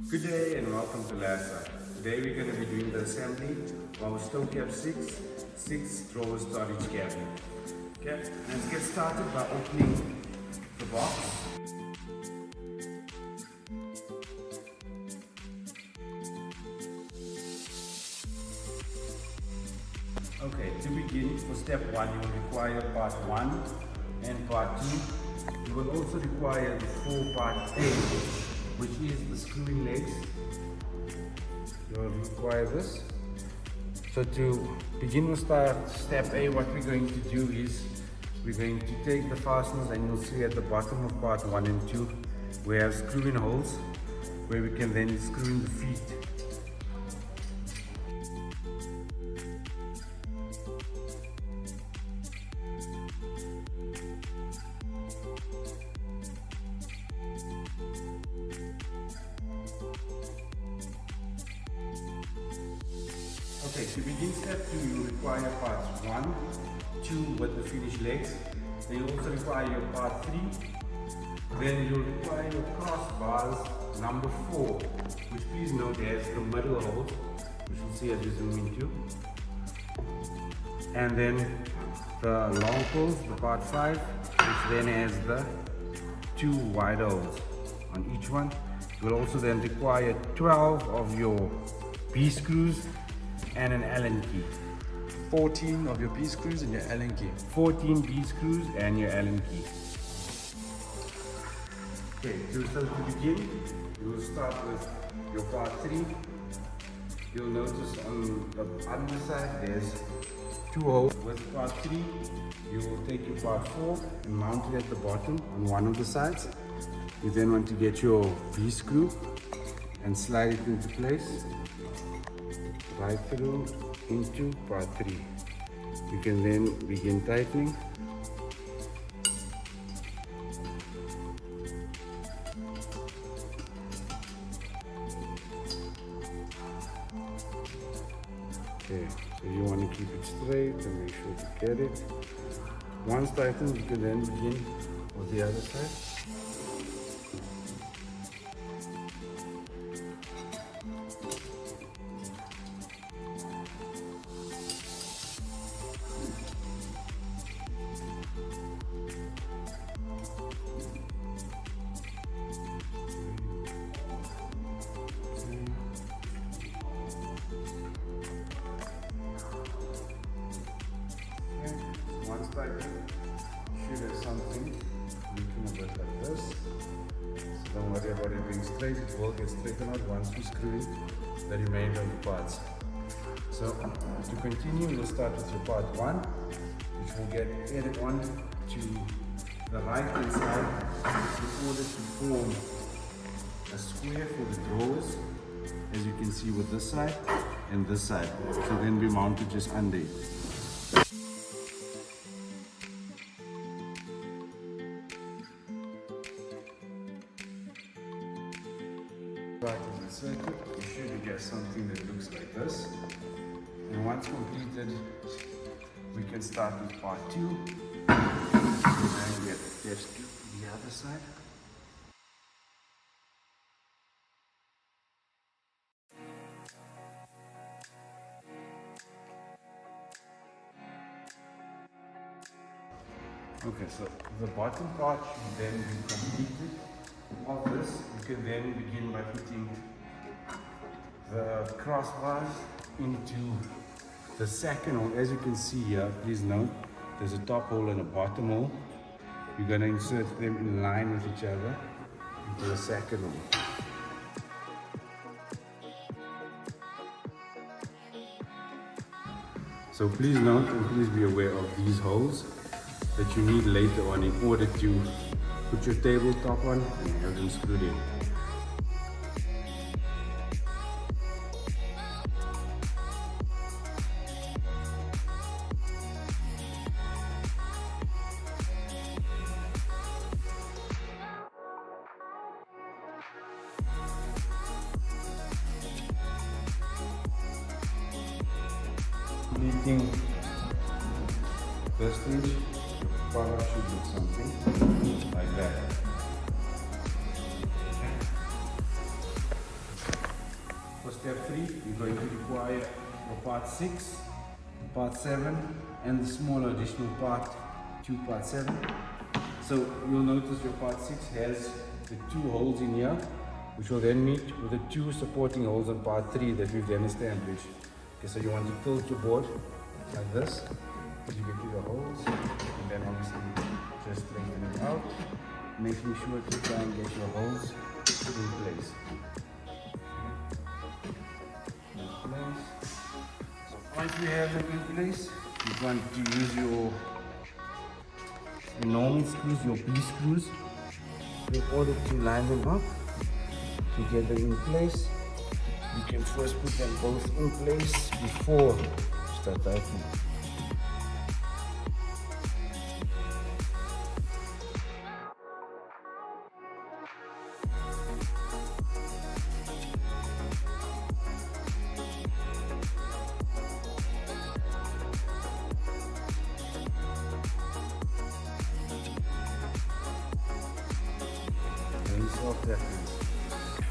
Good day and welcome to Lasa. Today we're going to be doing the assembly of our stove cap 6 drawer storage cabinet. Okay, let's get started by opening the box. Okay, to begin, for step 1 you will require part 1 and part 2. You will also require the 4-part A, which is the screwing legs. You will require this. So to begin with step A, what we're going to do is we're going to take the fasteners, and you'll see at the bottom of part 1 and 2 we have screw-in holes where we can then screw in the feet. Okay, to begin step 2, you require parts 1, 2 with the finished legs. Then you also require your part 3. Then you require your crossbars number 4, which please note has the middle hole, which you'll see as you zoom into. And then the long poles, the part 5, which then has the 2 wide holes on each one. You will also then require 12 of your B screws and an Allen key. 14 of your B screws and your Allen key. 14 B screws and your Allen key. Okay, so to begin, you will start with your part 3. You'll notice on the underside there's 2 holes. With part 3, you will take your part 4 and mount it at the bottom on one of the sides. You then want to get your V screw and slide it into place right through into part 3. You can then begin tightening. Okay, so you want to keep it straight and make sure to get it. Once tightened, you can then begin with the other side. Once tightened, you should have something looking a bit like this. So don't worry about it being straight, it will get straightened out once we screw in the remainder of the parts. So to continue, we'll start with your part 1, which will get added on to the right hand side in order to form a square for the drawers, as you can see with this side and this side. So then we mount it just under it. Right in the circuit, you should get something that looks like this. And once completed, we can start with part 2. And get attached to the other side. Okay, so the bottom part should then be completed. Of this, you can then begin by putting the crossbars into the second hole. As you can see here, please note, there's a top hole and a bottom hole. You're going to insert them in line with each other into the second hole. So please note and please be aware of these holes that you need later on in order to put your tabletop on and have them screwed in. Completing this stage, your product should look something like that. part 6, part 7, and the smaller additional part 2, part 7. So you'll notice your part 6 has the 2 holes in here, which will then meet with the 2 supporting holes on part 3 that we've then established. Okay, so you want to tilt your board like this, as you get to your holes, and then obviously just straighten it out, making sure to try and get your holes in place. So once you have them in place, you want to use your normal screws, your B screws, in order to line them up to get them in place. You can first put them both in place before you start tightening.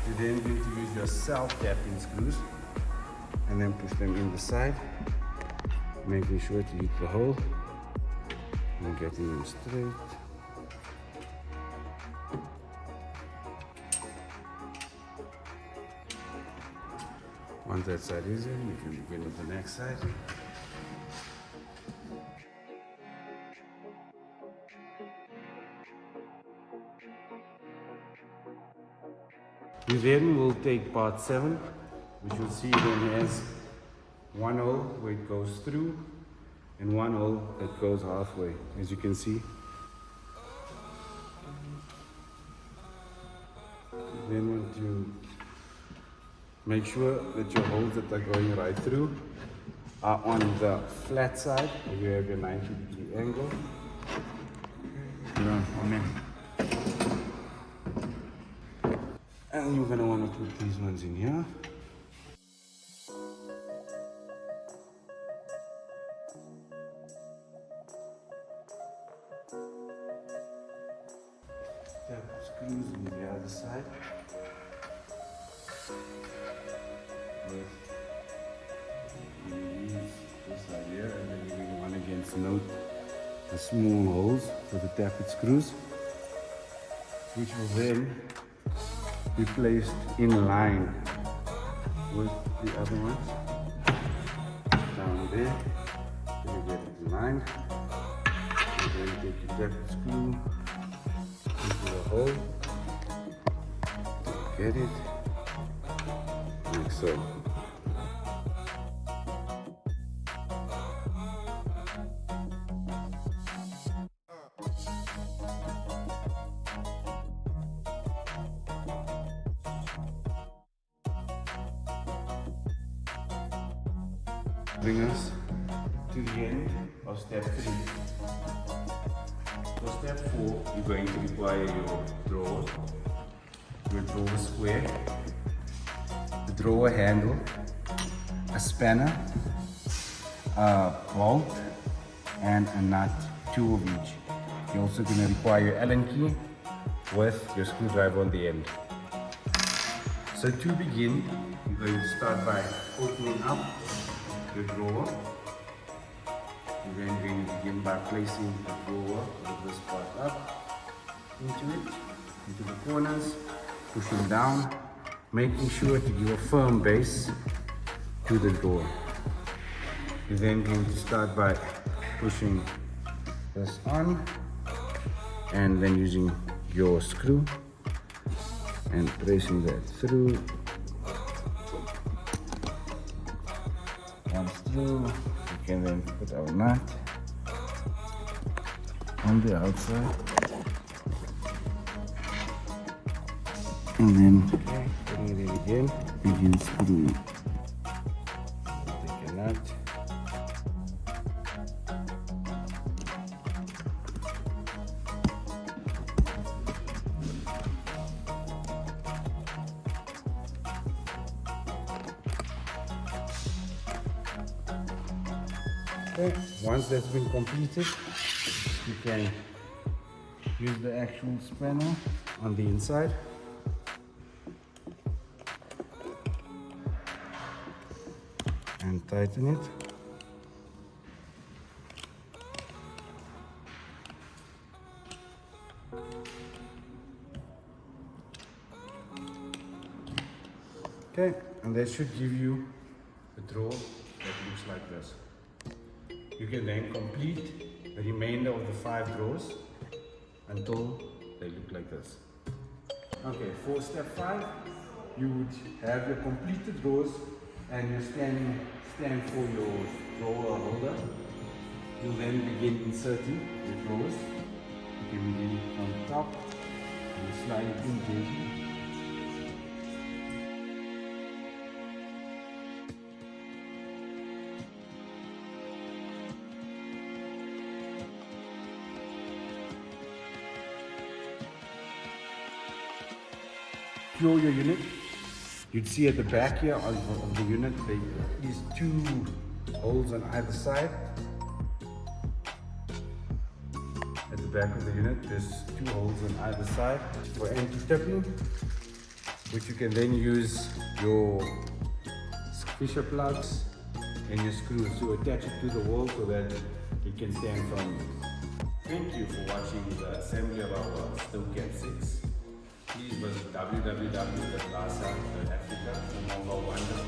You're then going to use your self-tapping screws and then push them in the side, making sure to hit the hole and getting them straight. Once that side is in, you can begin with the next side. We then will take part 7, which you'll see then has one hole where it goes through and one hole that goes halfway, as you can see. You then want to make sure that your holes that are going right through are on the flat side, where you have your 90-degree angle. And you're going to want to put these ones in here. Tap screws on the other side. You use this side here, and then you're going to want to again note the small holes for the tappet screws, which will then be placed in line with the other ones. Down there, then you get it in line. And then take your tappet screw into the hole. Get it, like so. Bring us to the end of step 3. For step 4, you're going to require your drawer square, the drawer handle, a spanner, a bolt, and a nut, 2 of each. You're also going to require your Allen key with your screwdriver on the end. So to begin, you're going to start by opening up the drawer. You're then going to begin by placing the drawer with this part up into the corners, pushing down, making sure to give a firm base to the drawer. You're then going to start by pushing this on and then using your screw and pressing that through. Comes through. We can then put our nut on the outside, and then putting it in again, begin screwing. Take a nut. Okay, once that's been completed, you can use the actual spanner on the inside and tighten it. Okay, and that should give you a drawer that looks like this. You can then complete the remainder of the 5 drawers until they look like this. Okay, for step 5, you would have your completed drawers and your stand for your drawer holder. You'll then begin inserting your drawers. You can begin on the top and slide it in gently. Secure your unit. You'd see at the back here of the unit there is 2 holes on either side. At the back of the unit there's 2 holes on either side for anti-toppling, which you can then use your fisher plugs and your screws to attach it to the wall so that it can stand firmly. Thank you for watching the assembly of our stove cat 6. Please visit www.lasa.africa for more wonderful